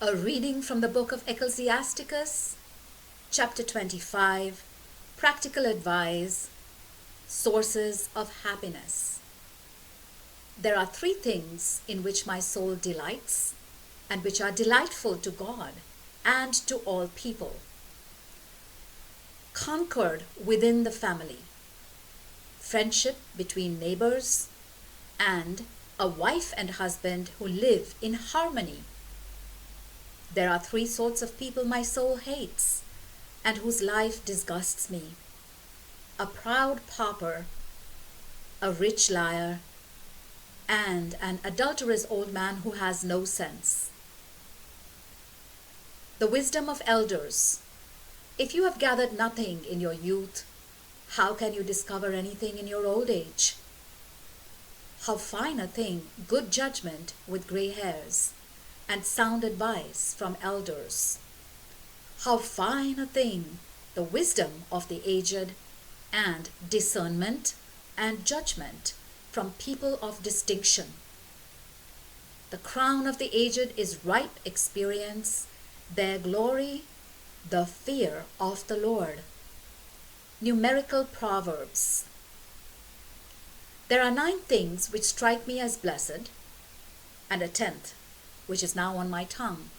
A reading from the book of Ecclesiasticus, chapter 25, Practical Advice, Sources of Happiness. There are three things in which my soul delights, and which are delightful to God and to all people. Concord within the family, friendship between neighbors, and a wife and husband who live in harmony. There are three sorts of people my soul hates, and whose life disgusts me: a proud pauper, a rich liar, and an adulterous old man who has no sense. The wisdom of elders. If you have gathered nothing in your youth, how can you discover anything in your old age? How fine a thing good judgment with gray hairs, and sound advice from elders. How fine a thing the wisdom of the aged, and discernment and judgment from people of distinction. The crown of the aged is ripe experience, their glory, the fear of the Lord. Numerical proverbs. There are 9 things which strike me as blessed, and a 10th, which is now on my tongue.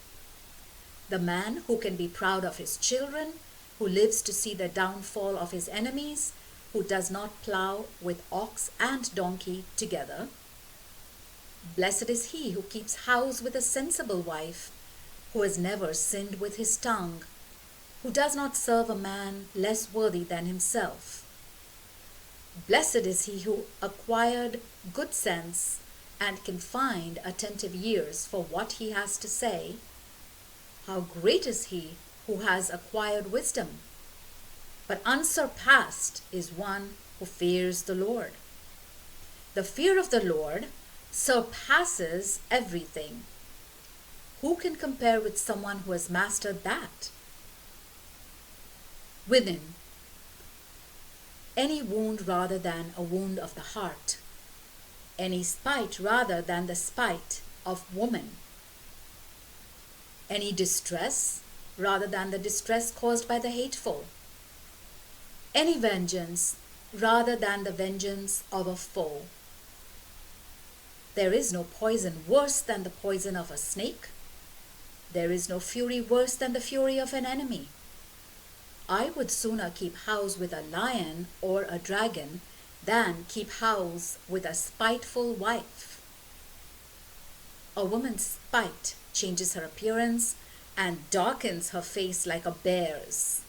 The man who can be proud of his children, who lives to see the downfall of his enemies, who does not plow with ox and donkey together. Blessed is he who keeps house with a sensible wife, who has never sinned with his tongue, who does not serve a man less worthy than himself. Blessed is he who acquired good sense and can find attentive ears for what he has to say. How great is he who has acquired wisdom! But unsurpassed is one who fears the Lord. The fear of the Lord surpasses everything. Who can compare with someone who has mastered that? Within. Any wound rather than a wound of the heart. Any spite rather than the spite of woman. Any distress rather than the distress caused by the hateful. Any vengeance rather than the vengeance of a foe. There is no poison worse than the poison of a snake. There is no fury worse than the fury of an enemy. I would sooner keep house with a lion or a dragon than keep house with a spiteful wife. A woman's spite changes her appearance and darkens her face like a bear's.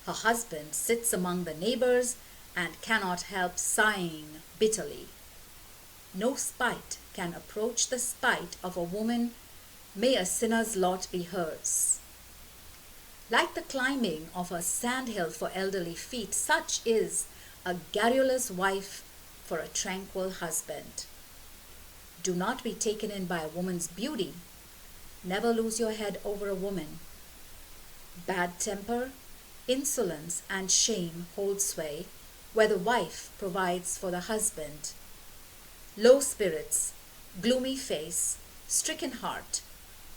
Her husband sits among the neighbors and cannot help sighing bitterly. No spite can approach the spite of a woman. May a sinner's lot be hers. Like the climbing of a sandhill for elderly feet, such is a garrulous wife for a tranquil husband. Do not be taken in by a woman's beauty. Never lose your head over a woman. Bad temper, insolence, and shame hold sway where the wife provides for the husband. Low spirits, gloomy face, stricken heart,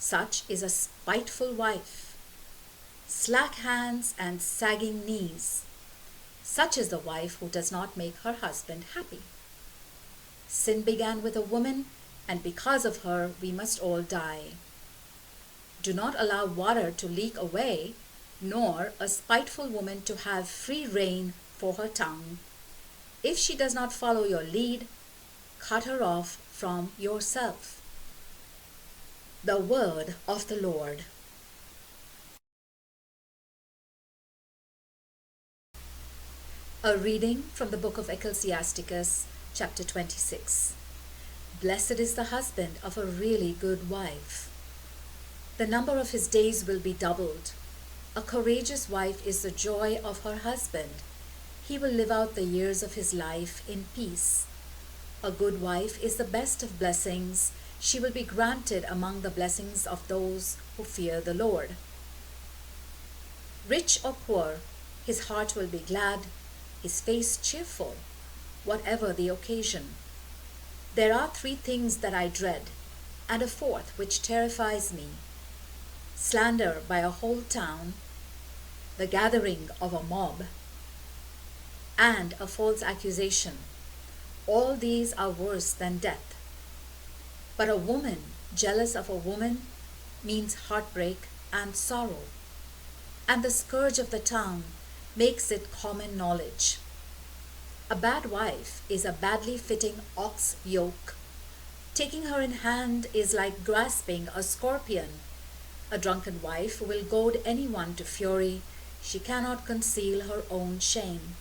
such is a spiteful wife. Slack hands and sagging knees, such is the wife who does not make her husband happy. Sin began with a woman, and because of her we must all die. Do not allow water to leak away, nor a spiteful woman to have free rein for her tongue. If she does not follow your lead, cut her off from yourself. The word of the Lord. A reading from the book of Ecclesiasticus, chapter 26. Blessed is the husband of a really good wife. The number of his days will be doubled. A courageous wife is the joy of her husband. He will live out the years of his life in peace. A good wife is the best of blessings. She will be granted among the blessings of those who fear the Lord. Rich or poor, his heart will be glad, his face cheerful, whatever the occasion. There are 3 things that I dread, and a 4th which terrifies me: slander by a whole town, the gathering of a mob, and a false accusation. All these are worse than death. But a woman jealous of a woman means heartbreak and sorrow, and the scourge of the town makes it common knowledge. A bad wife is a badly fitting ox yoke. Taking her in hand is like grasping a scorpion. A drunken wife will goad anyone to fury. She cannot conceal her own shame.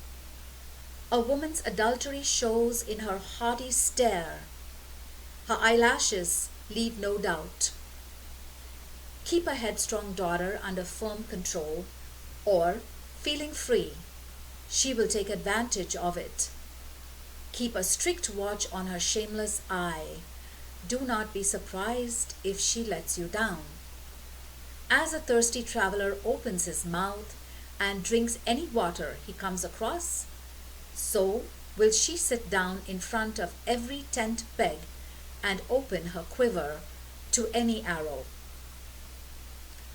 A woman's adultery shows in her haughty stare. Her eyelashes leave no doubt. Keep a headstrong daughter under firm control, or, feeling free, she will take advantage of it. Keep a strict watch on her shameless eye. Do not be surprised if she lets you down. As a thirsty traveler opens his mouth and drinks any water he comes across, so will she sit down in front of every tent peg and open her quiver to any arrow.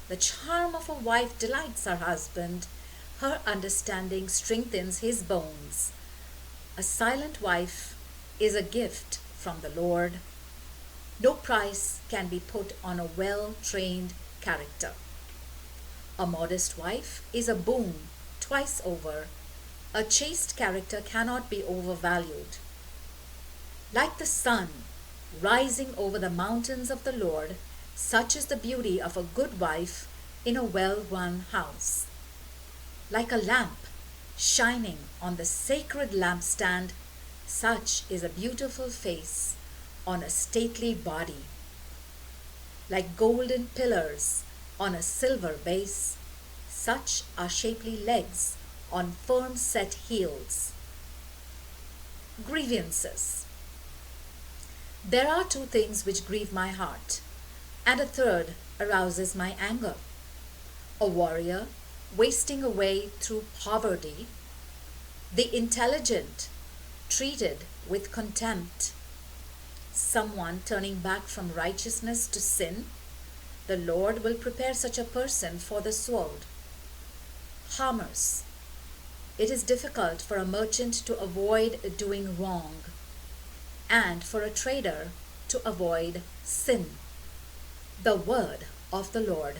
The charm of a wife delights her husband. Her understanding strengthens his bones. A silent wife is a gift from the Lord. No price can be put on a well-trained character. A modest wife is a boon twice over. A chaste character cannot be overvalued. Like the sun rising over the mountains of the Lord, such is the beauty of a good wife in a well-run house. Like a lamp shining on the sacred lampstand, such is a beautiful face on a stately body. Like golden pillars on a silver base, such are shapely legs on firm set heels. Grievances. There are two things which grieve my heart, and a third arouses my anger. A warrior wasting away through poverty, the intelligent treated with contempt, someone turning back from righteousness to sin. The Lord will prepare such a person for the sword. Harmers. It is difficult for a merchant to avoid doing wrong, and for a trader to avoid sin. The word of the Lord.